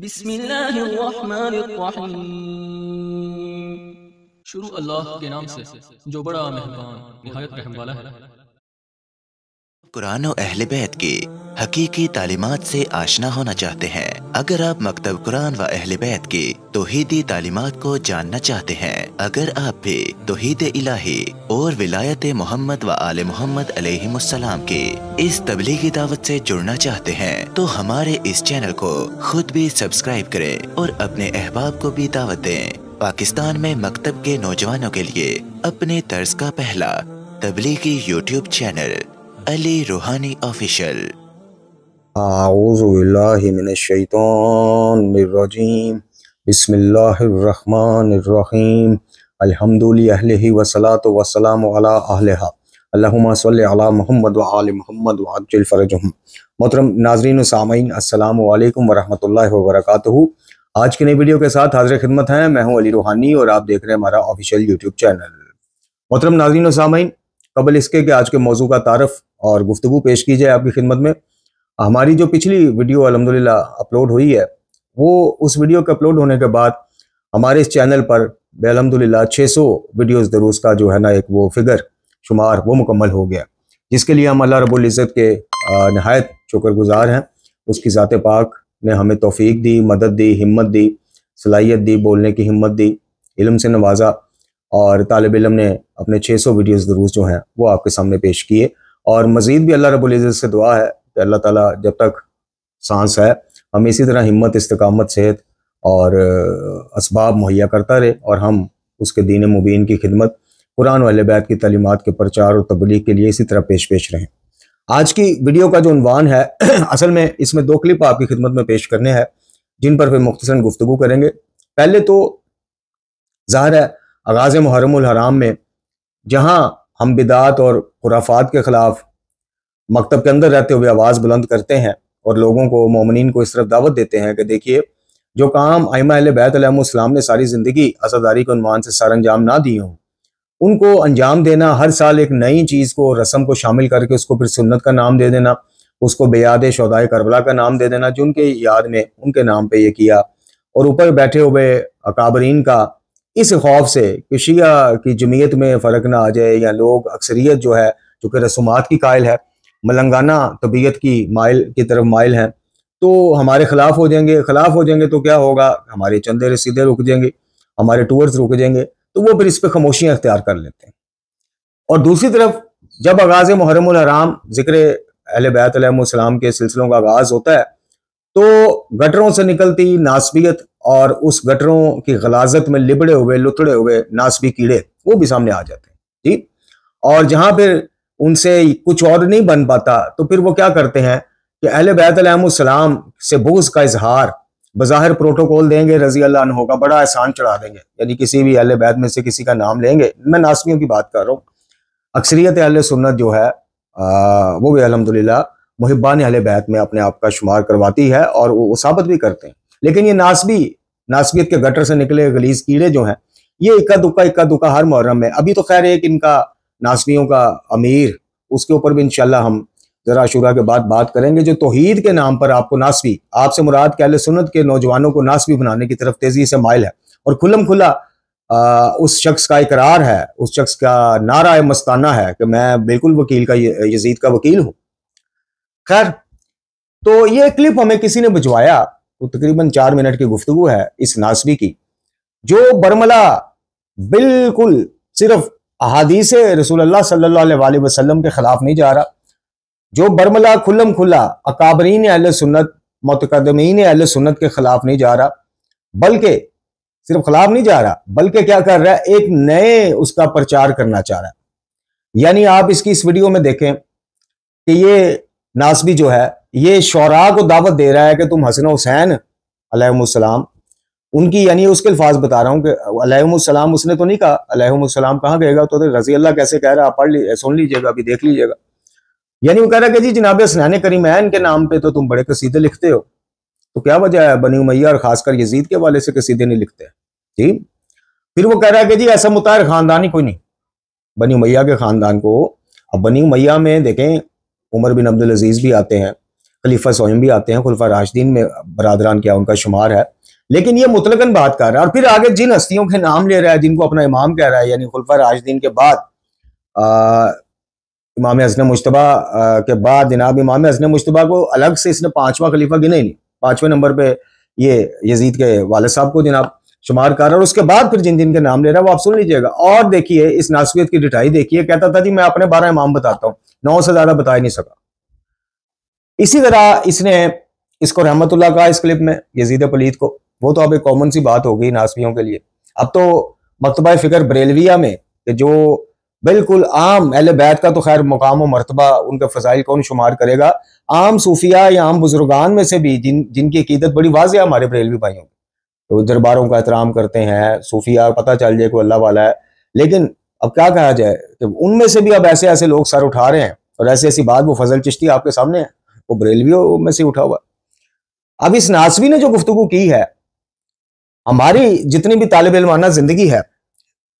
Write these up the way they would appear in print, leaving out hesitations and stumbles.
बिस्मिल्लाहिर्रहमानिर्रहीम। शुरू अल्लाह के नाम से जो बड़ा मेहरबान निहायत रहम वाला है। कुरान और अहले बैत की हकीकी तालीमात से आशना होना चाहते हैं? अगर आप मकतब कुरान व अहले बैत की तौहीदी तालीमात को जानना चाहते हैं, अगर आप भी तौहीद इलाही और विलायत मोहम्मद व आले मोहम्मद अलैहिमुस्सलाम की इस तबलीगी दावत से जुड़ना चाहते हैं, तो हमारे इस चैनल को खुद भी सब्सक्राइब करें और अपने अहबाब को भी दावत दें। पाकिस्तान में मकतब के नौजवानों के लिए अपने तर्ज का पहला तबलीगी यूट्यूब चैनल अली रूहानी ऑफिशियल। आऊज़ु बिल्लाहि मिनश शैतानिर्रजीम। बिस्मिल्लाहिर्रहमानिर्रहीम। अल्हम्दुलिल्लाहि वस्सलातु वस्सलामु अला अहलिहा। अल्लाहुम्मा सल्लि अला मुहम्मद व आलि मुहम्मद व अज्जिल फरजहुम। मोहतरम नाज़रीन व सामीन, अस्सलामु अलैकुम व रहमतुल्लाहि व बरकातुहू। आज की नई वीडियो के साथ हाज़िर खिदमत हैं। मैं हूं अली रूहानी और आप देख रहे हैं हमारा ऑफिशियल यूट्यूब चैनल। मोहतरम नाज़रीन व सामीन, कबल इसके कि आज के मौजू का तारफ़ और गुफ्तगू पेश की जाए आपकी खिदमत में, हमारी जो पिछली वीडियो अल्हम्दुलिल्लाह अपलोड हुई है, वो उस वीडियो के अपलोड होने के बाद हमारे इस चैनल पर अल्हम्दुलिल्लाह 600 वीडियोस दरूस का जो है ना एक वो फिगर शुमार वो मुकम्मल हो गया, जिसके लिए हम अल्लाह रब्बुल इज़्ज़त के नहायत शुक्रगुजार हैं। उसकी ज़ात पाक ने हमें तौफीक दी, मदद दी, हिम्मत दी, सलाहियत दी, बोलने की हिम्मत दी, इल्म से नवाजा और तालिब इल्म ने अपने 600 वीडियोस दरूस जो हैं वो आपके सामने पेश किए। और मज़ीद भी अल्लाह रब्बुल इज़्ज़त से दुआ है कि अल्लाह ताला जब तक सांस है हम इसी तरह हिम्मत, इस्तिकामत, सेहत और असबाब मुहैया करता रहे और हम उसके दीन मुबीन की खिदमत, कुरान वाले बैत की तालीमात के प्रचार और तबलीग के लिए इसी तरह पेश रहें। आज की वीडियो का जो उन्वान है असल में इसमें 2 क्लिप आपकी खिदमत में पेश करने हैं, जिन पर फिर मुख्तसरन गुफ्तगू करेंगे। पहले तो ज़ाहिर है आगाज़ मुहर्रमुल हराम में जहाँ हम बिदात और खुराफात के ख़िलाफ़ मकतब के अंदर रहते हुए आवाज़ बुलंद करते हैं और लोगों को, मोमिनीन को इस तरफ दावत देते हैं कि देखिए, जो काम आइमा अहले बैत अलैहिमुस्सलाम ने सारी ज़िंदगी अज़ादारी के उन्वान से सर अंजाम ना दिए हों, उनको अंजाम देना, हर साल एक नई चीज़ को, रस्म को शामिल करके उसको फिर सुन्नत का नाम दे देना, उसको बेयाद शोहदाए करबला का नाम दे देना, जो उनके याद में उनके नाम पर यह किया, और ऊपर बैठे हुए अकाबरीन का इस खौफ से कि शिया की जमीयत में फ़र्क ना आ जाए या लोग अक्सरियत जो है, जो कि रसूमात की कायल है, मलंगाना तबीयत की माइल की तरफ माइल हैं, तो हमारे ख़िलाफ़ हो जाएंगे। ख़िलाफ़ हो जाएंगे तो क्या होगा, हमारे चंदे रसीदे रुक जाएंगे, हमारे टूर्स रुक जाएंगे, तो वो फिर इस पर खामोशियाँ अख्तियार कर लेते हैं। और दूसरी तरफ जब आगाज़ मुहर्रमुल हराम ज़िक्र अहले बैत अलैहिमुस्सलाम के सिलसिलों का आगाज़ होता है, तो गटरों से निकलती नासबियत और उस गटरों की गलाजत में लिबड़े हुए, लुथड़े हुए नासबी कीड़े वो भी सामने आ जाते हैं जी। और जहां फिर उनसे कुछ और नहीं बन पाता, तो फिर वो क्या करते हैं कि अहले बैत अलैहिमुस्सलाम से बुग़्ज़ का इजहार बज़ाहिर प्रोटोकॉल देंगे, रज़ी अल्लाह अन्हु का बड़ा एहसान चढ़ा देंगे, यानी किसी भी अहले बैत में से किसी का नाम लेंगे। मैं नासबियों की बात कर रहा हूँ। अक्सरियत अहले सुन्नत जो है वो भी अल्हम्दुलिल्लाह मुहिब्बान अहले बैत में अपने आप का शुमार करवाती है और वो साबित भी करते हैं। लेकिन ये नासबियत के गटर से निकले गलीज कीड़े जो हैं, ये इक्का दुक्का हर मुहर्रम में, अभी तो खैर एक इनका नासबियों का अमीर, उसके ऊपर भी इंशाल्लाह हम जरा आशूरा के बाद बात करेंगे, जो तौहीद के नाम पर आपको नासबी, आपसे मुराद के अहले सुन्नत के नौजवानों को नासबी बनाने की तरफ तेजी से माइल है और खुल्लम खुला उस शख्स का इकरार है, उस शख्स का नारा मस्ताना है कि मैं बिल्कुल वकील का, यजीद का वकील हूं। खैर, तो ये क्लिप हमें किसी ने भिजवाया, तो तकरीबन 4 मिनट की गुफ्तगू है इस नासबी की, जो बरमला बिल्कुल सिर्फ अहादीस रसूलुल्लाह सल्लल्लाहु अलैहि वसल्लम के खिलाफ नहीं जा रहा, जो बरमला खुल्लम खुल्ला अकाबरीन अहले सुन्नत, मुतकद्दिमीन अहले सुन्नत के खिलाफ नहीं जा रहा, बल्कि सिर्फ खिलाफ नहीं जा रहा, बल्कि क्या कर रहा है, एक नए उसका प्रचार करना चाह रहा है। यानी आप इसकी इस वीडियो में देखें कि ये नासबी जो है, ये शोरा को दावत दे रहा है कि तुम हसन हुसैन अलैहिमुस्सलाम, उनकी, यानी उसके अल्फाज बता रहा हूँ कि अलैहिमुस्सलाम उसने तो नहीं कहा, अलैहिमुस्सलाम कहाँ गएगा, तो रज़ी अल्लाह कैसे कह रहा है, आप सुन लीजिएगा, अभी देख लीजिएगा। यानी वो कह रहा है कि जी जनाब हसनैन करीमैन के नाम पे तो तुम बड़े कसीदे लिखते हो, तो क्या वजह है बनी उमैया और खासकर यजीद के वाले से कसीदे नहीं लिखते जी। फिर वो कह रहा है कि जी ऐसा मुताहिर खानदान ही कोई नहीं बनी उमैया के खानदान को। अब बनी उमैया में देखें, उमर बिन अब्दुल अजीज भी आते हैं, खलीफा सोयम भी आते हैं, खुलफा राशिदीन में बरादरान क्या उनका शुमार है, लेकिन ये मुतलकन बात कर रहा है। और फिर आगे जिन हस्तियों के नाम ले रहा है जिनको अपना इमाम कह रहा है, यानी खुलफा राशिदीन के बाद इमाम हसन मुश्तबा के बाद जनाब इमाम हसन मुश्तबा को अलग से इसने पांचवा खलीफा गिना ही नहीं, पांचवें नंबर पे ये यजीद के वालिद साहब को जनाब शुमार कर रहा है। और उसके बाद फिर जिन जिन के नाम ले रहा है वो आप सुन लीजिएगा। और देखिए इस नासबियत की डिठाई देखिए, कहता था जी मैं अपने 12 इमाम बताता हूँ, 9 से ज्यादा बता ही नहीं सका। इसी तरह इसने इसको रहमतुल्लाह कहा इस क्लिप में, यजीद पलीद को। वो तो अब एक कॉमन सी बात हो गई नासबियों के लिए। अब तो मकतबा फिक्र बरेलविया में कि जो बिल्कुल आम अहले बैत का तो खैर मुकाम व मरतबा उनके फजाइल कौन शुमार करेगा, आम सूफिया या आम बुजुर्गान में से भी जिनकी अकीदत बड़ी वाज़ है हमारे बरेलवी भाइयों की, तो दरबारों का एहतराम करते हैं, सूफिया पता चल जाए कोई अल्लाह वाला है। लेकिन अब क्या कहा जाए कि उनमें से भी अब ऐसे ऐसे लोग सर उठा रहे हैं, और ऐसी ऐसी बात वो फजल चिश्ती आपके सामने है, वो बरेलवियों में से उठा हुआ। अब इस नासबी ने जो गुफ्तगू की है, हमारी जितनी भी तालिब इल्माना जिंदगी है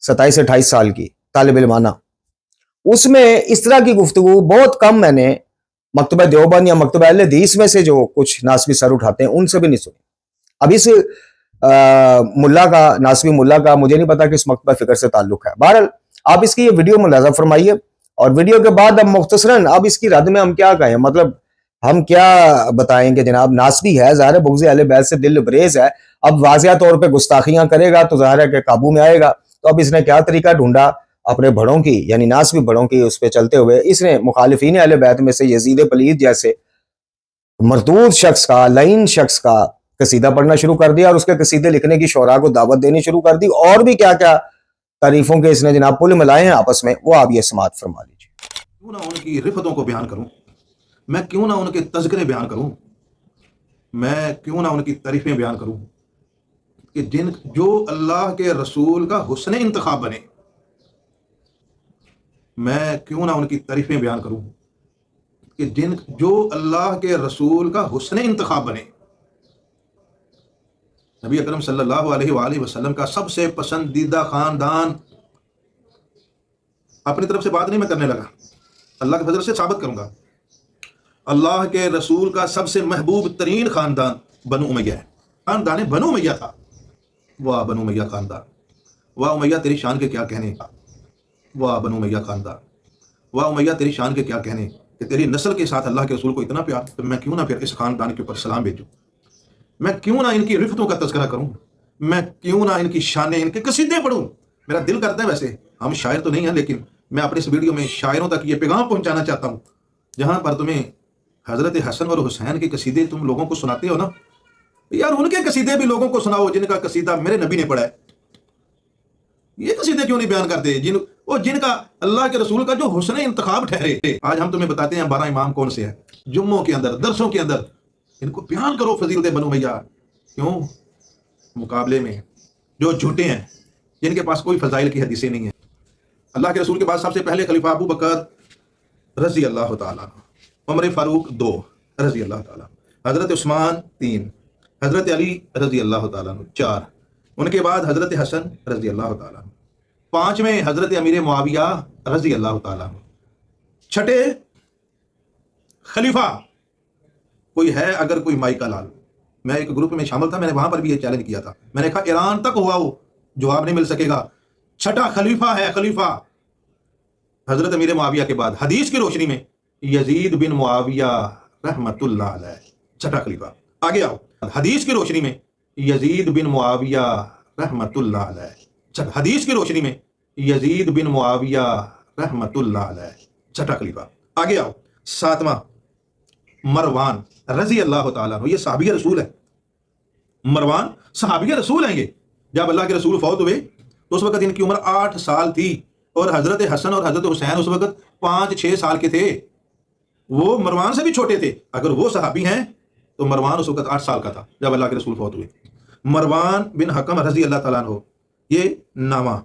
27 से 28 साल की तालिब इल्माना, उसमें इस तरह की गुफ्तगू बहुत कम मैंने मकतबा देवबंद या मकतबा अहले हदीस में से जो कुछ नासबी सर उठाते हैं उनसे भी नहीं सुनी। अब इस मुल्ला का, नासबी मुल्ला का मुझे नहीं पता कि इस मकतबा फिक्र से ताल्लुक है। बहरहाल आप इसकी ये वीडियो मुलाजा फरमाइए, और वीडियो के बाद अब मुख्तसरन अब इसकी रद्द में हम क्या कहें, मतलब हम क्या बताएंगे जनाब। नासबी है, ज़ाहिर है बुग़्ज़ अहले बैत से दिल बरेज है, अब वाज़िया तौर पे गुस्ताखियां करेगा तो ज़ाहिर है कि काबू में आएगा। तो अब इसने क्या तरीका ढूंढा अपने बड़ों की, यानी नासबी बड़ों की उस पर चलते हुए, इसने मुखालिफीन अहले बैत में से यजीद पलीद जैसे मरदूद शख्स का, लाइन शख्स का कसीदा पढ़ना शुरू कर दिया, और उसके कसीदे लिखने की शोरा को दावत देनी शुरू कर दी। और भी क्या क्या तारीफों के इसने जनाब पुल मिलाए हैं आपस में, वो आप ये समात फरमा लीजिए। क्यों ना उनकी रिफतों को बयान करूं, मैं क्यों ना उनके तज़किरे बयान करूं, मैं क्यों ना उनकी तारीफें बयान करूं कि जो अल्लाह के रसूल का हुस्न इंतखाब बने। मैं क्यों ना उनकी तारीफें बयान करूं कि जो अल्लाह के रसूल का हुस्न इंतखाब बने। नबी अकरम सल्लल्लाहु अलैहि वसल्लम का सबसे पसंदीदा खानदान, अपनी तरफ से बात नहीं मैं करने लगा, अल्लाह के फजल से साबित करूंगा। अल्लाह के रसूल का सबसे महबूब तरीन खानदान बनु उमैया है, खानदान बनु उमैया था। वाह बनु उमैया खानदान, वाह उमैया तेरी शान के क्या कहने, वाह बनु उमैया खानदान, वाह उमैया तेरी शान के क्या कहने कि तेरी नस्ल के साथ अल्लाह के रसूल को इतना प्यार। तो मैं क्यों ना फिर इस खानदान के ऊपर सलाम भेजूं, मैं क्यों ना इनकी रिफतों का तज़किरा करूं, मैं क्यों ना इनकी शानें, इनके कसीदे पढ़ूं। मेरा दिल करता है, वैसे हम शायर तो नहीं हैं, लेकिन मैं अपनी इस वीडियो में शायरों तक ये पैगाम पहुंचाना चाहता हूं, जहां पर तुम्हें हजरत हसन और हुसैन के कसीदे तुम लोगों को सुनाते हो ना, यार उनके कसीदे भी लोगों को सुनाओ जिनका कसीदा मेरे नबी ने पढ़ा है। ये कसीदे क्यों नहीं बयान करते जिनका अल्लाह के रसूल का जो हुस्न इंतखाब ठहरे। आज हम तुम्हें बताते हैं 12 इमाम कौन से हैं, जुम्मों के अंदर, दरसों के अंदर इनको बयान करो फजीलत बनु उमैया। क्यों मुकाबले में जो झूठे हैं, जिनके पास कोई फजाइल की हदीसें नहीं है। अल्लाह के रसूल के बाद सबसे पहले खलीफा अबू बकर रजी अल्लाह ताला, उमर फारूक 2 रजी अल्लाह ताला, हजरत उस्मान 3, हजरत अली रजी अल्लाह ताला 4, उनके बाद हजरत हसन रजी अल्लाह ताला, 5वें हजरत अमीर मुआविया रजी अल्लाह ताला, 6ठे खलीफा कोई है अगर कोई माइका लाल। मैं एक ग्रुप में शामिल था, मैंने वहां पर भी ये चैलेंज किया था, मैंने कहा ईरान तक हुआ वो जवाब नहीं मिल सकेगा। 6ठा खलीफा है, खलीफा हजरत अमीर मुआविया के बाद हदीस की रोशनी में यजीद बिन मुआविया रहमतुल्लाह अलैह, 6ठा खलीफा। आगे आओ, हदीस की रोशनी में यजीद बिन मुआविया रहमतुल्लाह अलैह, हदीस की रोशनी में यजीद बिन मुआविया रहमतुल्लाह अलैह, 6ठा खलीफा। आगे आओ, 7वां मरवान रजी अल्लाह ताला, ये सहाबी रसूल है। मरवान सहाबी रसूल हैं। ये जब अल्लाह के रसूल फौत हुए तो उस वक्त इनकी उम्र 8 साल थी, और हजरत हसन और हजरत हुसैन उस वक्त 5-6 साल के थे। वो मरवान से भी छोटे थे। अगर वो सहाबी हैं तो मरवान उस वक्त 8 साल का था जब अल्लाह के रसूल फौत हुए। मरवान बिन हकम रजी अल्लाह ताला अन्हु, ये नामा।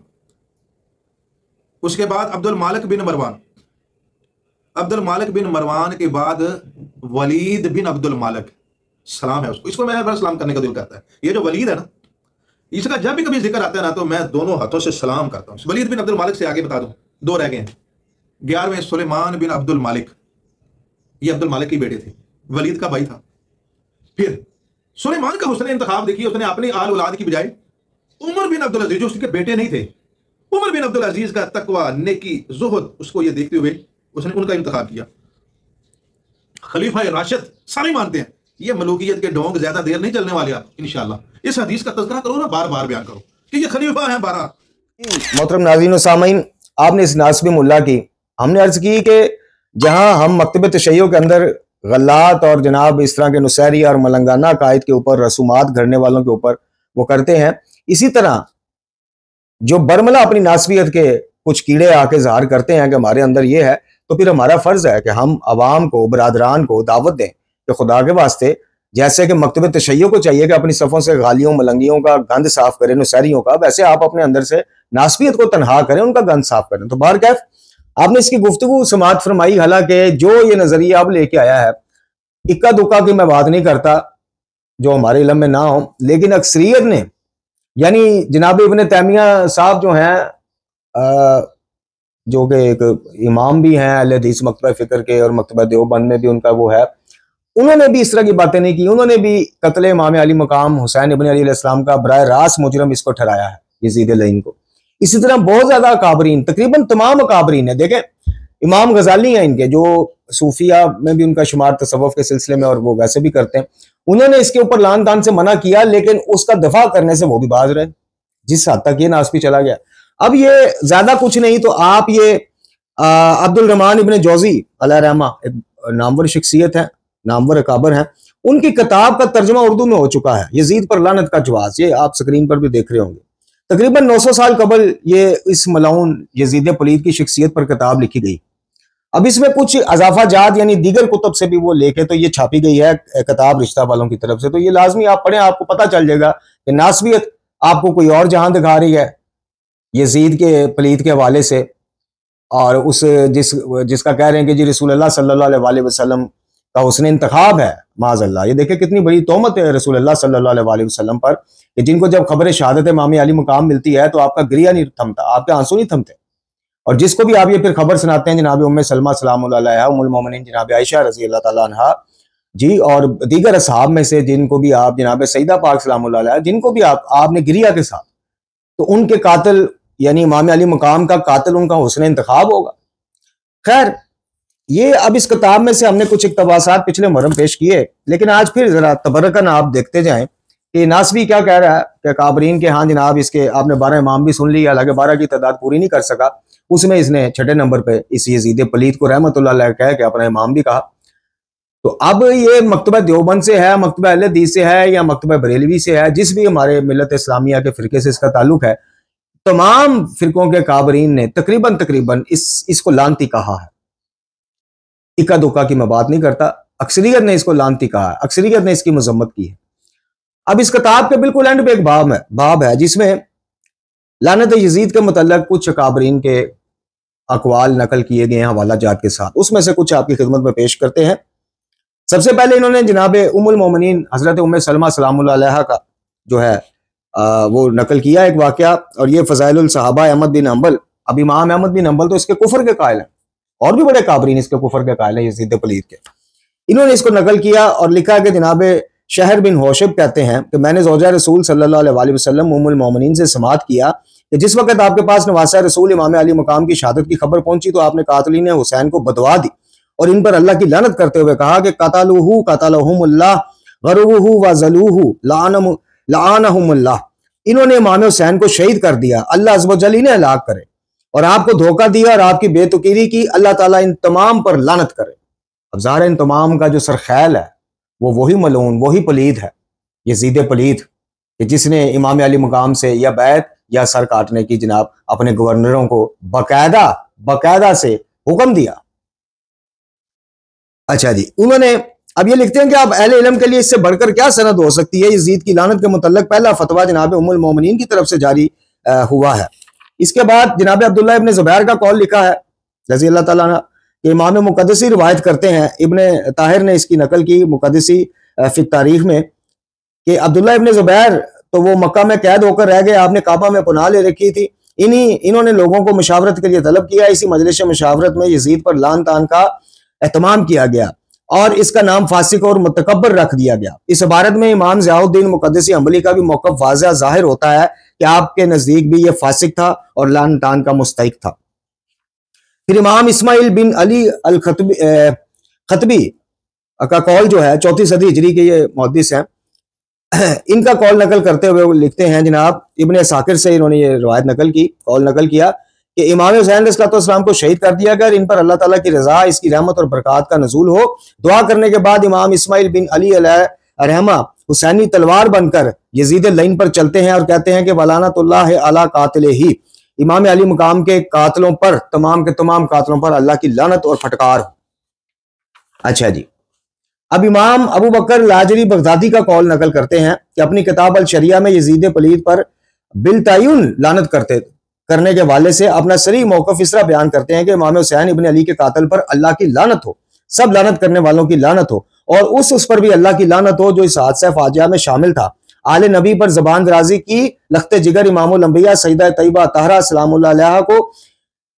उसके बाद अब्दुल मालिक बिन मरवान, अब्दुल मालिक बिन मरवान के बाद वलीद बिन अब्दुल मालिक, सलाम है उसको, इसको मैं बड़ा सलाम करने का दिल करता है। ये जो वलीद है ना, इसका जब भी कभी जिक्र आता है ना तो मैं दोनों हाथों से सलाम करता हूँ। वलीद बिन अब्दुल मालिक से आगे बता दूं, 2 रह गए हैं। 11वें सुलेमान बिन अब्दुल मालिक, ये अब्दुल मालिक के बेटे थे। वलीद का भाई था। फिर सुलेमान का हुस्न इंतखाब देखिए, उसने अपनी आल औलाद की बजाय उमर बिन अब्दुल अजीज, जो उसके बेटे नहीं थे, उमर बिन अब्दुल अजीज का तकवा, नेकी, जुहद, उसको ये देखते हुए उसने उनका इंतखाब किया। खलीफा राशिद सारे मानते हैं ये मलूकियत के ढोंग ज्यादा देर नहीं चलने वाले। आप इंशाअल्लाह इस हदीस का तज़किरा करो ना, बार बार बयान करो कि ये खलीफा है 12। मोहतरम नाज़रीन व सामीन, आपने इस नासबी मुल्ला की हमने अर्ज की कि जहां हम मकतब तशय्यो के अंदर गल्लात और जनाब इस तरह के नुसैरी और मलंगाना कायद के ऊपर, रसूमात घड़ने वालों के ऊपर वो करते हैं, इसी तरह जो बरमला अपनी नासबियत के कुछ कीड़े आके ज़ाहिर करते हैं कि हमारे अंदर ये है, तो फिर हमारा फ़र्ज़ है कि हम आवाम को, बरादरान को दावत दें कि खुदा के वास्ते जैसे कि मकतब तशय्यो को चाहिए कि अपनी सफ़ों से गालियों मलंगियों का गंद साफ करें, नुसैरियों का, वैसे आप अपने अंदर से नासबियत को तनहा करें, उनका गंद साफ करें। तो बार कैफ आपने इसकी गुफ्तगू समात फरमाई। हालांकि जो ये नजरिया अब लेके आया है, इक्का दुक्का की मैं बात नहीं करता जो हमारे इल्म में ना हो, लेकिन अक्सरियत ने, यानी जनाब इब्न तैमिया साहब जो हैं, जो कि एक इमाम भी हैं अहले हदीस मकतबा फ़िक्र के, और मकतबा देवबंद में भी उनका वो है, उन्होंने भी इस तरह की बातें नहीं की। उन्होंने भी कत्ल इमाम अली मकाम हुसैन इब्न अली अलैहिस्सलाम का बराह रास्त मुजरम इसको ठहराया है, यजीद लईन को। इसी तरह बहुत ज्यादा अकाबरीन, तकरीबन तमाम अकाबरीन है। देखें, इमाम गजाली हैं इनके, जो सूफिया में भी उनका शुमार तसव्वुफ के सिलसिले में, और वो वैसे भी करते हैं, उन्होंने इसके ऊपर लान तान से मना किया, लेकिन उसका दफा करने से वो भी बाज रहे, जिस हद तक ये नासबी चला गया। अब ये ज्यादा कुछ नहीं तो आप ये अब्दुल रहमान इब्न जौजी अलैह रहमा, एक नामवर शख्सियत है, नामवर अकाबर हैं, उनकी किताब का तर्जुमा उर्दू में हो चुका है, यजीद पर लानत का जवाज, ये आप स्क्रीन पर भी देख रहे होंगे। तकरीबन 900 साल कबल ये इस मलाउन यजीद पलीद की शख्सियत पर किताब लिखी गई। अब इसमें कुछ अजाफा जात यानी दीगर कुतुब से भी वो लेके तो ये छापी गई है किताब रिश्ता वालों की तरफ से। तो ये लाजमी आप पढ़ें, आपको पता चल जाएगा कि नासबियत आपको कोई और जहां दिखा रही है यजीद के पलीद के हवाले से, और उस जिसका कह रहे हैं कि जी रसूलुल्लाह सल्लल्लाहु अलैहि वसल्लम का हुस्न इंतखाब है, माज़अल्लाह। ये देखे कितनी बड़ी तोहमत है रसूलुल्लाह सल्लल्लाहु अलैहि वसल्लम पर, कि जिनको जब खबर शहादत इमाम अली मुकाम मिलती है तो आपका गिरिया नहीं थमता, आपके आंसू नहीं थमते। और जिसको भी आप ये फिर खबर सुनाते हैं, जनाब उम्मे सलमा सलामुल्लाह अलैहा, उम्मुल मोमिनीन जनाब आयशा रज़ी अल्लाह ताला अन्हा जी, और दीगर असहाब में से जिनको भी आप, जनाब सईदा पाक सलामुल्लाह अलैहा, जिनको भी आपने गिरिया के साथ, तो उनके कातिल यानी इमाम अली मुकाम का कातिल उनका हुस्न इंतखाब होगा। खैर, ये अब इस किताब में से हमने कुछ इक्तबासात पिछले मुहर्रम पेश किए, लेकिन आज फिर जरा तबरकन आप देखते जाएं कि नासबी क्या कह रहा है कि काबरीन के, हाँ जनाब इसके आपने 12 इमाम भी सुन लिया, हालांकि 12 की तादाद पूरी नहीं कर सका, उसमें इसने 6ठे नंबर पे इस यजीद पलीद को रहमतुल्लाह अलैह कह के अपना इमाम भी कहा। तो अब ये मकतबा देवबंद से है, मकतबा अहले हदीस से है, या मकतबा बरेलवी से है, जिस भी हमारे मिल्लत इस्लामिया के फिरके से इसका ताल्लुक है, तमाम फिरकों के काबरीन ने तकरीबन इसको लानती कहा है। इक्का दुक्का की मैं बात नहीं करता, अक्सरियत ने इसको लानती कहा है, अक्सरियत ने इसकी मजम्मत की है। अब इस किताब के बिल्कुल एंड पे एक बाब है जिसमें लानत यजीद के मुतल्लक कुछ काबरीन के अकवाल नकल किए गए हैं हवाला जात के साथ। उसमें से कुछ आपकी खिदमत में पेश करते हैं। सबसे पहले इन्होंने जनाब उम्मुल मोमिनीन हजरत उम्मे सलमा सलामुल्लाह अलैहा का जो है वो नकल किया एक वाकया, और ये फज़ाइलुल सहाबा अहमद बिन हंबल। अब इमाम अहमद बिन हंबल तो इसके कुफर के कायल हैं, और भी बड़े काबरीन इसके कुफर के कायल हैं यजीद पलीद के। इन्होंने इसको नकल किया और लिखा कि जनाब शहर बिन होशिब कहते हैं कि मैंने ज़ौजा रसूल सल्लल्लाहु अलैहि वसल्लम उम्मुल मोमिनीन से समात किया कि जिस वक्त आपके पास नवासा रसूल इमाम अली मुकाम की शहादत की खबर पहुंची तो आपने कातिलीन हुसैन को बदवा दी और इन पर अल्लाह की लानत करते हुए कहा कि कतलूहु कतलहुमुल्लाह गरुहु व ज़लूहु लानहुमुल्लाह, इन्होंने इमाम हुसैन को शहीद कर दिया, अल्लाह अज़्ज़ व जल इन्हें हलाक करे, और आपको धोखा दिया और आपकी बेतुकीरी की, अल्लाह ताला इन तमाम पर लानत करे। अब ज़ाहिर इन तमाम का जो सरखैल है वो वही मलून, वही पलीद है, यजीद पलीद, कि जिसने इमाम अली मुकाम से या बैत या सर काटने की जनाब अपने गवर्नरों को बाकायदा से हुक्म दिया। अच्छा जी, उन्होंने अब ये लिखते हैं कि अब अहले इल्म के लिए इससे बढ़कर क्या सनद हो सकती है। यजीद की लानत के मुतल्लक पहला फतवा जनाब उम्मुल मोमिनीन की तरफ से जारी हुआ है। इसके बाद जनाब अब्दुल्ला इब्न ज़ुबैर का कौल लिखा है रज़ी अल्लाह ताला अन्हु, कि इमाम मुक़द्दसी रिवायत करते हैं, इब्न ताहिर ने इसकी नकल की मुक़द्दसी फिर तारीख में, कि अब्दुल्ला इब्न ज़ुबैर तो वो मक्का में कैद होकर रह गए, आपने काबा में पनाह ले रखी थी, इन्होंने लोगों को मशावरत के लिए तलब किया। इसी मजलिस मशावरत में यजीद पर लान तान का एहतमाम किया गया। और इसका नाम फासिक और मुतकब्बर रख दिया गया। इस इबारत में इमाम ज़ियाउद्दीन मुक़द्दसी अंबली का भी मौक़िफ़ वाज़ह ज़ाहिर होता है कि आपके नज़दीक भी ये फासिक था और लान तान का मुस्तहिक था। फिर इमाम इस्माइल बिन अली अल खतबी का कौल जो है 4वीं सदी हिजरी के ये मुहद्दिस हैं, इनका कौल नकल करते हुए वो लिखते हैं जनाब इब्ने साकिर से इन्होंने ये रवायत नकल की, कौल नकल किया कि इमाम हुसैन अलैहिस्सलाम को शहीद कर दिया गया, इन पर अल्लाह ताला की रजा, इसकी रहमत और बरकत का नजूल हो। दुआ करने के बाद इमाम इस्माइल बिन अली रहमा हुसैनी तलवार बनकर यजीद लाइन पर चलते हैं और कहते हैं कि वलानतुल्लाह अला कातिले ही, इमाम अली मुकाम के कातलों पर, तमाम के तमाम कातलों पर अल्लाह की लानत और फटकार हो। अच्छा जी, अब इमाम अबू बकर लाजरी बगदादी का कौल नकल करते हैं कि अपनी किताब अल शरिया में यजीद पलीद पर बिलतायुन लानत करने के वाले से अपना सरी मौक़िफ़ इस तरह बयान करते हैं कि इमाम हुसैन इब्न अली के कातल पर अल्लाह की लानत हो, सब लानत करने वालों की लानत हो, और उस पर भी अल्लाह की लानत हो जो इस हादसा फाजिया में शामिल था। आले नबी पर ज़बान दराजी की, लख्ते जिगर इमामुल अंबिया सईदा तैयबा तहरा सलामुल्लाह अलैहा को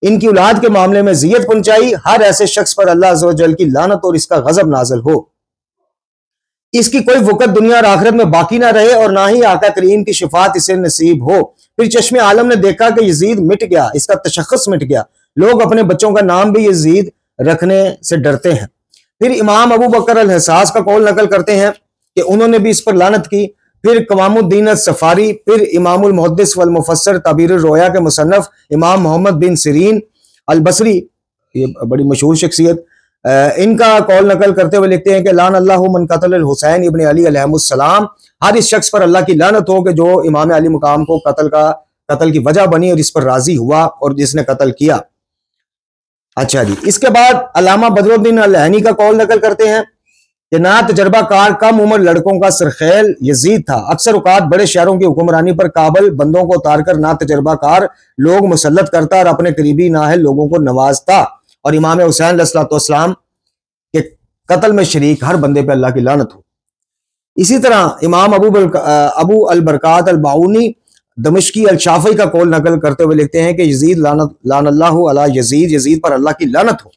इनकी औलाद के मामले में ज़ियत पहुंचाई, हर ऐसे शख्स पर अल्लाह अज़्ज़ व जल की लानत और इसका गज़ब नाज़िल हो, इसकी कोई वक़्त दुनिया और आखिरत में बाकी ना रहे और ना ही आका करीम की शिफात इसे नसीब हो। फिर चश्मे आलम ने देखा कि यजीद मिट गया, इसका तशख़्ख़ुस मिट गया, लोग अपने बच्चों का नाम भी यजीद रखने से डरते हैं। फिर इमाम अबू बकर अल हसास का कौल नकल करते हैं कि उन्होंने भी इस पर लानत की। फिर कवामुद्दीन सफारी, फिर इमामुल मुहद्दिस वल मुफस्सिर ताबीर रोया के मुसन्नफ इमाम मोहम्मद बिन सिरीन अल बसरी, ये बड़ी मशहूर शख्सियत, इनका कौल नकल करते हुए लिखते हैं कि लान अल्लाहु मन कतल हुसैन इब्न अली अलैहिस्सलाम, हर इस शख्स पर अल्लाह की लानत हो कि जो इमाम अली मुकाम को कत्ल की वजह बनी और इस पर राजी हुआ और जिसने कत्ल किया। अच्छा जी, इसके बाद अल्लामा बदरुद्दीन अल-ऐनी का कौल नकल करते हैं कि ना तजर्बाकार कम उम्र लड़कों का सरखेल यजीद था, अक्सर औकात बड़े शहरों की हुक्मरानी पर काबल बंदों को उतार कर ना तजर्बाकार लोग मुसल्लत करता और अपने करीबी नाअहल लोगों को नवाजता, और इमाम हुसैन अलैहिस्सलाम के कत्ल में शरीक हर बंदे पे अल्लाह की लानत हो। इसी तरह इमाम अबू अल बरकात अल बाउनी दमिश्की अल शाफी का कौल नकल करते हुए लिखते हैं कि यजीद लानल्लाहु अला यजीद, यजीद पर अल्लाह की लानत हो।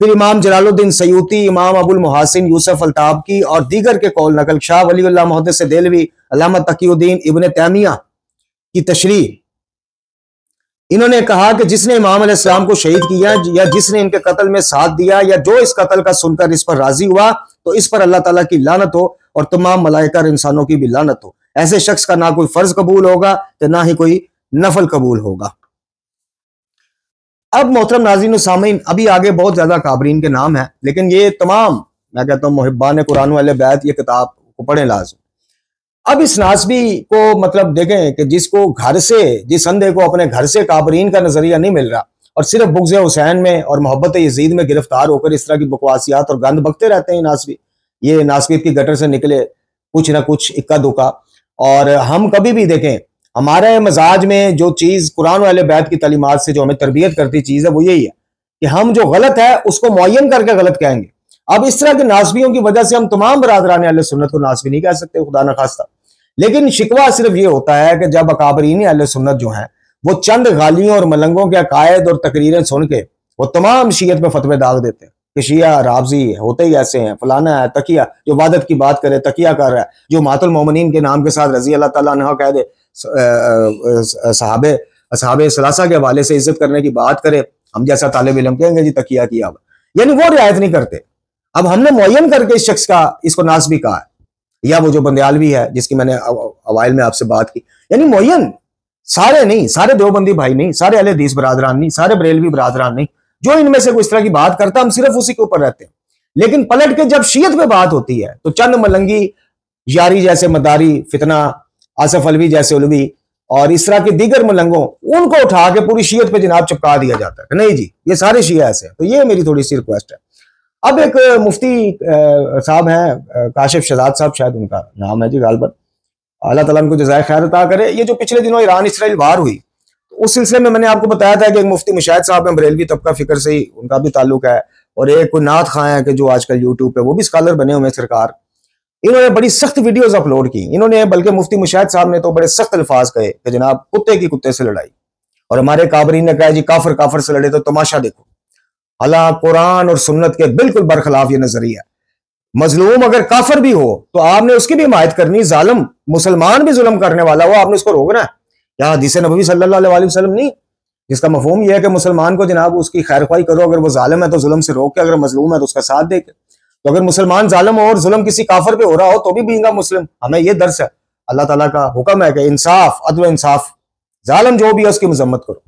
फिर इमाम जलालुद्दीन सयूती, इमाम अबुल मुहासिन यूसुफ अल ताबकी और दीगर के कौल नकल, शाह वलीउल्लाह मुहद्दिस देलवी, अल्लामा तकीउद्दीन इब्न तैमिया की तशरीह, इन्होंने कहा कि जिसने इमाम अलैहिस्सलाम को शहीद किया या जिसने इनके कत्ल में साथ दिया या जो इस कत्ल का सुनकर इस पर राजी हुआ तो इस पर अल्लाह ताला की लानत हो और तमाम मलाइका और इंसानों की भी लानत हो। ऐसे शख्स का ना कोई फर्ज कबूल होगा तो ना ही कोई नफल कबूल होगा। अब मोहतरम नाज़रीन सामीन, अभी आगे बहुत ज्यादा काबरीन के नाम है, लेकिन ये तमाम मैं कहता हूँ मुहिब्बान कुरान वाले बैत ये किताब को पढ़ें लाज़िम। अब इस नासबी को मतलब देखें कि जिसको घर से, जिस अंधे को अपने घर से काबरीन का नजरिया नहीं मिल रहा और सिर्फ बुग़्ज़ हुसैन में और मोहब्बत यजीद में गिरफ्तार होकर इस तरह की बकवासियात और गंद बकते रहते हैं नासबी, ये नासबियत की गटर से निकले कुछ ना कुछ इक्का दुक्का। और हम कभी भी देखें हमारे मजाज में जो चीज़ कुरान वाले बैत की तालीमात से जो हमें तरबियत करती चीज़ है वो यही है कि हम जो गलत है उसको मुअय्यन करके गलत कहेंगे। अब इस तरह के नासबियों की वजह से हम तमाम बरादरान अहले सुन्नत को नासबी नहीं कह सकते, खुदा न खास्ता, लेकिन शिकवा सिर्फ ये होता है कि जब अकाबरीन अहले सुन्नत जो हैं वो चंद गालियों और मलंगों के अकायद और तकरीरें सुन के वो तमाम शीयत में फतवे दाग देते हैं कि शिया रावजी होते ही ऐसे हैं, फलाना है, तकिया जो वादत की बात करे तकिया कर रहा है, जो मातुल मोमिनीन के नाम के साथ रजी अल्लाह ताला अन्हा कह दे, सहाबे सलासा के हवाले से इज्जत करने की बात करे, हम जैसा तालिब इल्म कहेंगे जी तकिया किया हुआ, यानी वो रियायत नहीं करते। अब हमने मुअय्यन करके इस शख्स का इसको नासबी कहा है, या वो जो बंदयालवी है जिसकी मैंने अवाइल में आपसे बात की, यानी मुअय्यन सारे नहीं, सारे देवबंदी भाई नहीं, सारे अहले हदीस बरादरान नहीं, सारे बरेलवी बरादरान नहीं, जो इनमें से कोई इस तरह की बात करता हम सिर्फ उसी के ऊपर रहते हैं। लेकिन पलट के जब शीयत पे बात होती है तो चंद मलंगी यारी जैसे मदारी, फितना, आसफ अलवी जैसे उलवी और इस तरह के दीगर मलंगों उनको उठा के पूरी शीयत पे जनाब चिपका दिया जाता है, नहीं जी ये सारे शिया ऐसे हैं। तो ये मेरी थोड़ी सी रिक्वेस्ट है। अब एक मुफ्ती साहब हैं, काशिफ शहजाद साहब शायद उनका नाम है जी, गालबन, अल्लाह ताला उनको जज़ाए खैर अता करे। ये जो पिछले दिनों ईरान इसराइल वार हुई तो उस सिलसिले में मैंने आपको बताया था कि एक मुफ्ती मुशाहिद साहब हैं, बरेलवी तबका फिक्र से ही उनका भी ताल्लुक है, और एक कोई नात खां है कि जो आजकल यूट्यूब पे वो भी स्कॉलर बने हुए हैं सरकार, इन्होंने बड़ी सख्त वीडियोज अपलोड की। इन्होंने बल्कि मुफ्ती मुशाहिद साहब ने तो बड़े सख्त अल्फाज कहे कि जनाब कुत्ते की कुत्ते से लड़ाई, और हमारे काबरीन ने कहा जी काफर काफर से लड़े तो तमाशा देखो। हालांकि कुरान और सुन्नत के बिल्कुल बरखिलाफ ये नजरिया है। मजलूम अगर काफिर भी हो तो आपने उसकी भी हिमायत करनी, जालिम मुसलमान भी जुल्म करने वाला हो आपने उसको रोकना है। यहाँ हदीस नबवी सल्लल्लाहु अलैहि वसल्लम नहीं, जिसका मफहूम यह है कि मुसलमान को जनाब उसकी खैरख्वाही करो, अगर वो जालिम है तो जुल्म से रोक के, अगर मजलूम है तो उसका साथ दे के। तो अगर मुसलमान जालिम हो और जुल्म किसी काफिर पे हो रहा हो तो भी बींगा मुस्लिम। हमें यह दर्स है, अल्लाह ताला का हुक्म है कि इंसाफ, अदल इंसाफ, जालिम जो भी है उसकी मजम्मत करो।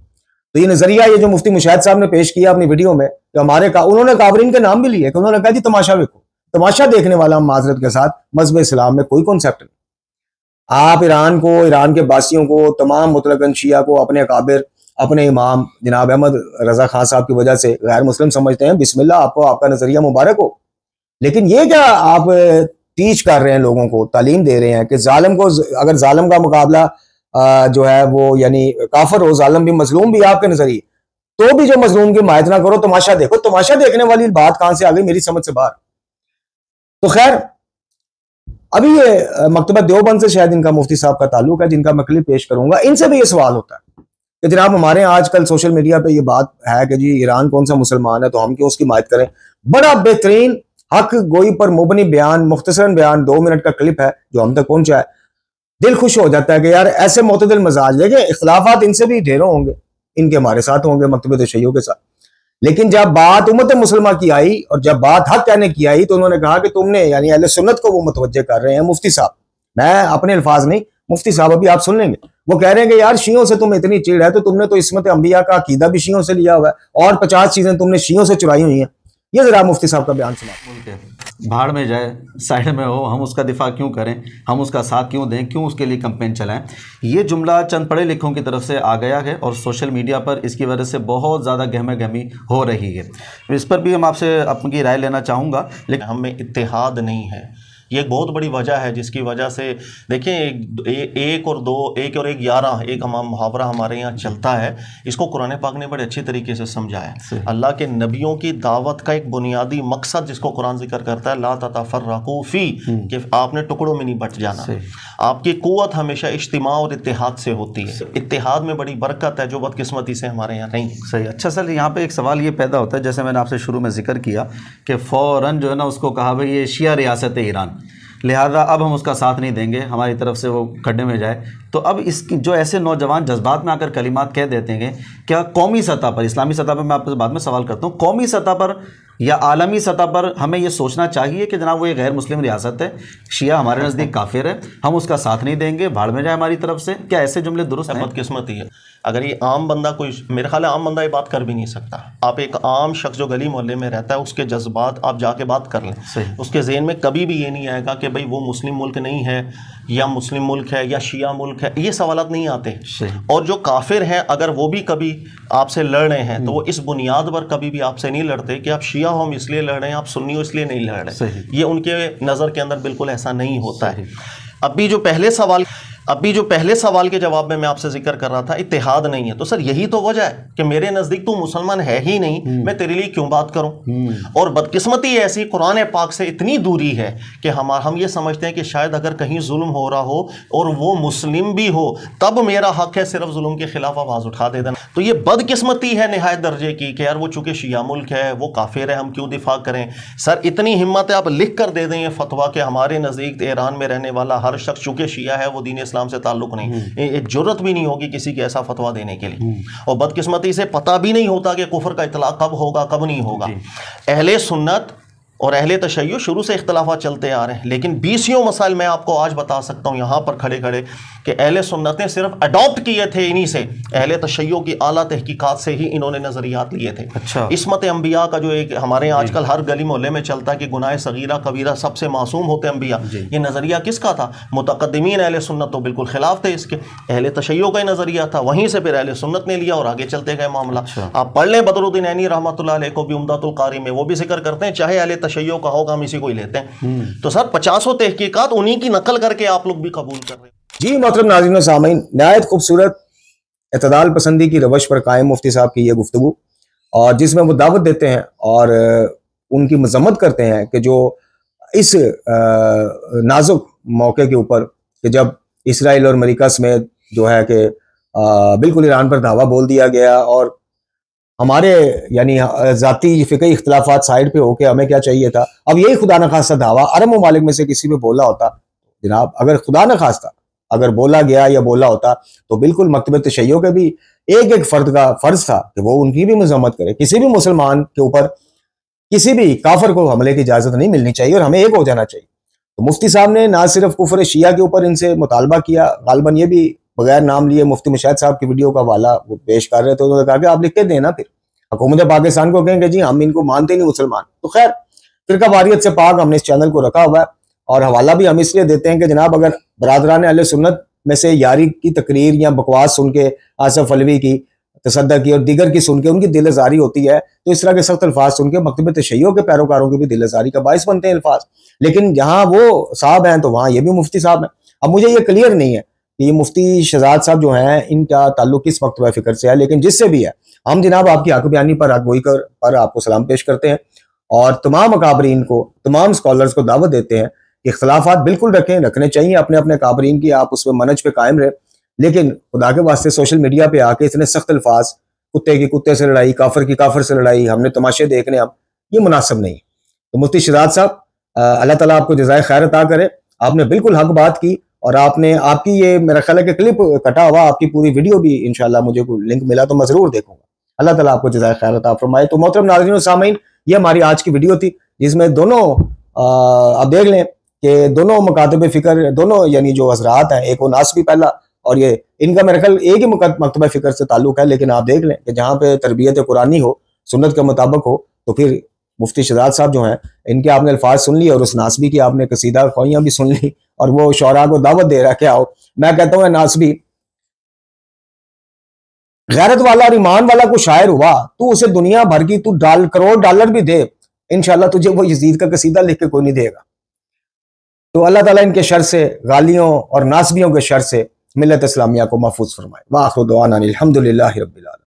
तो ये नजरिया, ये जो मुफ्ती मुशाहिद साहब ने पेश किया अपनी वीडियो में, तो उन्होंने काफिरीन के नाम भी लिए कि उन्होंने कहा जी तमाशा देखो, तमाशा देखने वाला माजरत के साथ मजहब इस्लाम में कोई कॉन्सेप्ट नहीं। आप ईरान को, ईरान के बासियों को, तमाम मुतलकन शिया को अपने अकाबिर, अपने इमाम जनाब अहमद रजा खान साहब की वजह से गैर मुस्लिम समझते हैं। बिस्मिल्लाह, आपको आपका नजरिया मुबारक हो। लेकिन ये क्या आप टीच कर रहे हैं, लोगों को तालीम दे रहे हैं कि जालिम को, अगर जालिम का मुकाबला जो है वो यानी काफिर हो, जालिम भी मजलूम भी आपके नजरिए, तो भी जो मजलूम की हिमायत ना करो, तमाशा देखो। तमाशा देखने वाली बात कहां से आ गई, मेरी समझ से बाहर। तो खैर, अभी ये मकतबा देवबंद से शायद इनका मुफ्ती साहब का ताल्लुक है, जिनका मैं क्लिप पेश करूंगा। इनसे भी ये सवाल होता है कि जनाब हमारे आजकल सोशल मीडिया पे ये बात है कि जी ईरान कौन सा मुसलमान है तो हम क्यों उसकी हिमायत करें। बड़ा बेहतरीन हक गोई पर मुबनी बयान, मुख्तसरन बयान, 2 मिनट का क्लिप है जो हम तक पहुंचा है। दिल खुश हो जाता है कि यार ऐसे मोतदिल मजाज, देखिए इख्तलाफात इनसे भी ढेरों होंगे, इनके हमारे साथ होंगे, मकतबे तशय्युओं के साथ। लेकिन जब बात उम्मत मुसलमा की आई और जब बात हक कहने की आई तो उन्होंने कहा कि तुमने, यानी अहले सुन्नत को वो मुतवज्जे कर रहे हैं मुफ्ती साहब, मैं अपने अल्फाज नहीं, मुफ्ती साहब अभी आप सुन लेंगे, वो कह रहे हैं कि यार शियों से तुम्हें इतनी चिढ़ है तो तुमने तो इस्मत अंबिया का अकीदा भी शियों से लिया हुआ है और 50 चीजें तुमने शियों से चुराई हुई हैं। ये जरा मुफ्ती साहब का बयान सुना। भाड़ में जाए, साइड में हो, हम उसका दिफा क्यों करें, हम उसका साथ क्यों दें, क्यों उसके लिए कैंपेन चलाएं। ये जुमला चंद पढ़े लिखों की तरफ से आ गया है और सोशल मीडिया पर इसकी वजह से बहुत ज़्यादा गहमा गहमी हो रही है। इस पर भी हम आपसे अपनी राय लेना चाहूँगा। लेकिन हम में इत्तेहाद नहीं है, ये एक बहुत बड़ी वजह है जिसकी वजह से देखें एक और 2, 1 और 1 11 एक मुहावरा हमारे यहाँ चलता है। इसको कुरान पाक ने बड़े अच्छे तरीके से समझाया है। अल्लाह के नबियों की दावत का एक बुनियादी मकसद जिसको कुरान जिक्र करता है, ला ततफर्रकू फी, कि आपने टुकड़ों में नहीं बट जाना। आपकी कुव्वत हमेशा इज्तिमा और इत्तेहाद से होती है। इत्तेहाद में बड़ी बरकत है जो बदकिस्मती से हमारे यहाँ नहीं। सही। अच्छा सर, यहाँ पे एक सवाल ये पैदा होता है, जैसे मैंने आपसे शुरू में जिक्र किया कि फ़ौरन जो है ना उसको कहा भाई ये शिया रियासत है ईरान, लिहाजा अब हम उसका साथ नहीं देंगे, हमारी तरफ से वो खड्डे में जाए। तो अब इसकी जो ऐसे नौजवान जज्बात में आकर कलिमात कह देते हैं, क्या कौमी सतह पर, इस्लामी सतह पर मैं आपसे बाद में सवाल करता हूँ, कौमी सतह पर या आलमी सतह पर हमें ये सोचना चाहिए कि जनाब वो ये गैर मुस्लिम रियासत है, शिया हमारे नज़दीक काफिर है, हम उसका साथ नहीं देंगे, भाड़ में जाए हमारी तरफ से, क्या ऐसे जुमले दुरुस्त हैं? बदकिस्मती है। अगर ये आम बंदा, कोई मेरे ख्याल है आम बंदा ये बात कर भी नहीं सकता। आप एक आम शख्स जो गली मोहल्ले में रहता है उसके जज्बात आप जाके बात कर लें, उसके जहन में कभी भी ये नहीं आएगा कि भाई वो मुस्लिम मुल्क नहीं है या मुस्लिम मुल्क है या शिया मुल्क है, ये सवालात नहीं आते। और जो काफिर हैं अगर वो भी कभी आपसे लड़ रहे हैं तो वो इस बुनियाद पर कभी भी आपसे नहीं लड़ते कि आप शिया हो हम इसलिए लड़ रहे हैं, आप सुन्नी हो इसलिए नहीं लड़ रहे। ये उनके नज़र के अंदर बिल्कुल ऐसा नहीं होता है। अभी जो पहले सवाल के जवाब में मैं आपसे जिक्र कर रहा था, इत्तेहाद नहीं है, तो सर यही तो वजह है कि मेरे नज़दीक तू मुसलमान है ही नहीं, मैं तेरे लिए क्यों बात करूं। और बदकिस्मती ऐसी कुरान पाक से इतनी दूरी है कि हम ये समझते हैं कि शायद अगर कहीं जुल्म हो रहा हो और वो मुस्लिम भी हो तब मेरा हक है सिर्फ जुल्म के खिलाफ आवाज़ उठा दे देना। तो ये बदकिस्मती है निहायत दर्जे की कि यार वो चूँकि शिया मुल्क है, वो काफिर है, हम क्यों दिफा करें। सर इतनी हिम्मत है आप लिख कर दे दें ये फतवा कि हमारे नज़दीक ईरान में रहने वाला हर शख्स चूँकि शिया है वो दीन इस्लाम से ताल्लुक नहीं, एक जुर्रत भी नहीं होगी किसी के ऐसा फतवा देने के लिए। और बदकिस्मती से पता भी नहीं होता कि कुफर का इतलाक कब होगा कब नहीं होगा। अहले सुन्नत और अहले तशय्युअ शुरू से इख्तलाफात चलते आ रहे हैं, लेकिन 20 मसाइल मैं आपको आज बता सकता हूँ यहाँ पर खड़े खड़े कि अहले सुन्नत ने सिर्फ अडॉप्ट किए थे इन्हीं से, अहले तशय्युअ की आला तहकीकात से ही इन्होंने नज़रियात लिए थे। अच्छा। इस्मत अंबिया का जो एक हमारे यहाँ आजकल हर गली मोहल्ले में चलता है कि गुनाह सगीरा कबीरा सबसे मासूम होते अंबिया, ये नज़रिया किसका था? मुतक़द्दिमीन अहले सुन्नत तो बिल्कुल खिलाफ थे इसके, अहले तशय्युअ का ही नज़रिया था, वहीं से फिर अहले सुन्नत ने लिया और आगे चलते गए मामला। आप पढ़ लें बदरुद्दीन ऐनी रहमतुल्लाह अलैह को भी उम्दतुल कारी में, वो भी जिक्र करते हैं चाहे अहले तशय्युअ का होगा हम इसी को ही लेते हैं। तो सर 50 तहकीकात उन्हीं की नकल करके आप लोग भी कबूल कर रहे हैं। जी मोहतरम नाज़रीन व सामीन, नहायत खूबसूरत इत्तेदाल पसंदी की रवश पर कायम मुफ्ती साहब की ये गुफ्तगू, और जिसमें वो दावत देते हैं और उनकी मजम्मत करते हैं कि जो इस नाजुक मौके के ऊपर कि जब इसराइल और अमेरिका समेत जो है कि बिल्कुल ईरान पर धावा बोल दिया गया और हमारे यानी ज़ाती फ़िक़ही इख्तिलाफ़ात साइड पे होके हमें क्या चाहिए था। अब यही खुदा न खास्ता दावा अरब ममालिक में से किसी पे बोला होता जनाब, अगर खुदा न खास्ता अगर बोला गया या बोला होता तो बिल्कुल मकतब तशय्युअ के भी एक एक फ़र्द का फ़र्ज़ था कि वो उनकी भी मज़म्मत करे। किसी भी मुसलमान के ऊपर किसी भी काफिर को हमले की इजाज़त नहीं मिलनी चाहिए और हमें एक हो जाना चाहिए। तो मुफ्ती साहब ने ना सिर्फ कुफर शिया के ऊपर इनसे मुतालबा किया, गालबन ये भी बगैर नाम लिए मुफ्ती मुशाहिद साहब की वीडियो का हवाला वो पेश कर रहे थे, उन्होंने कहा कि आप लिख के देना, फिर हुकूमत पाकिस्तान को कहेंगे जी हम इनको मानते नहीं मुसलमान। तो खैर फिरका वारियत से पाक हमने इस चैनल को रखा हुआ है और हवाला भी हम इसलिए देते हैं कि जनाब अगर बरादरान अहले सुन्नत में से यारी की तकरीर या बकवास सुन के आसफ अलवी की तसद्दुक़ की और दीगर की सुन के उनकी दिल आज़ारी होती है, तो इस तरह के सख्त अल्फाज सुन के मकतब तशय्युअ के पैरोकारों की भी दिल आज़ारी का बाइस बनते हैं अल्फाज। लेकिन जहाँ वो साहब हैं तो वहाँ ये भी मुफ्ती साहब हैं। अब मुझे ये क्लियर नहीं है कि ये मुफ्ती शहजाद साहब जो हैं इनका ताल्लुक किस मकतबा फ़िक्र से है, लेकिन जिससे भी है हम जनाब आपकी हक बयानी पर अगोई पर आपको सलाम पेश करते हैं और तमाम अकाबरीन को, तमाम स्कॉलर्स को दावत देते हैं कि इख्तलाफात बिल्कुल रखने चाहिए अपने अपने अकाबरीन की, आप उसमें मनहज पे कायम रहे, लेकिन खुदा के वास्ते सोशल मीडिया पे आके इतने सख्त अल्फाज, कुत्ते की कुत्ते से लड़ाई, काफिर की काफिर से लड़ाई, हमने तमाशे देखने, अब ये मुनासिब नहीं। तो मुफ्ती शहजाद साहब अल्लाह ताला आपको जज़ाए खैर अता करे, आपने बिल्कुल हक बात की और आपने आपकी ये मेरा ख्याल है कि क्लिप कटा हुआ आपकी पूरी वीडियो भी इंशाल्लाह मुझे कोई लिंक मिला तो मैं जरूर देखूंगा। अल्लाह ताला आपको जज़ाए खैर अता फरमाए। तो मोहतरम नाज़रीन और सामीन, ये हमारी आज की वीडियो थी जिसमें दोनों आप देख लें कि दोनों मकातब फ़िक्र, दोनों यानी जो हज़रात हैं, एक वो नासबी पहला और ये इनका मेरे ख्याल एक ही मकतबा फ़िक्र से ताल्लुक है, लेकिन आप देख लें कि जहाँ पे तरबियत कुरानी हो, सुन्नत के मुताबिक हो, तो फिर मुफ्ती शहजाद साहब जो हैं इनके आपने अल्फाज सुन लिए और उस नासबी की आपने कसीदा ख्वाइयाँ भी सुन ली और वो शौरा को दावत दे रहा है क्या हो। मैं कहता हूँ नासबी गैरत वाला और ईमान वाला को शायर हुआ, तू उसे दुनिया भर की तू करोड़ डॉलर भी दे, इंशाल्लाह तुझे वो यजीद का कसीदा लिख के कोई नहीं देगा। तो अल्लाह ताला इनके शर से, गालियों और नासबियों के शर से मिल्लत इस्लामिया को महफूज फरमाए। वाखिर दुआना अनिल हम्दुलिल्लाहि रब्बिल आलमीन।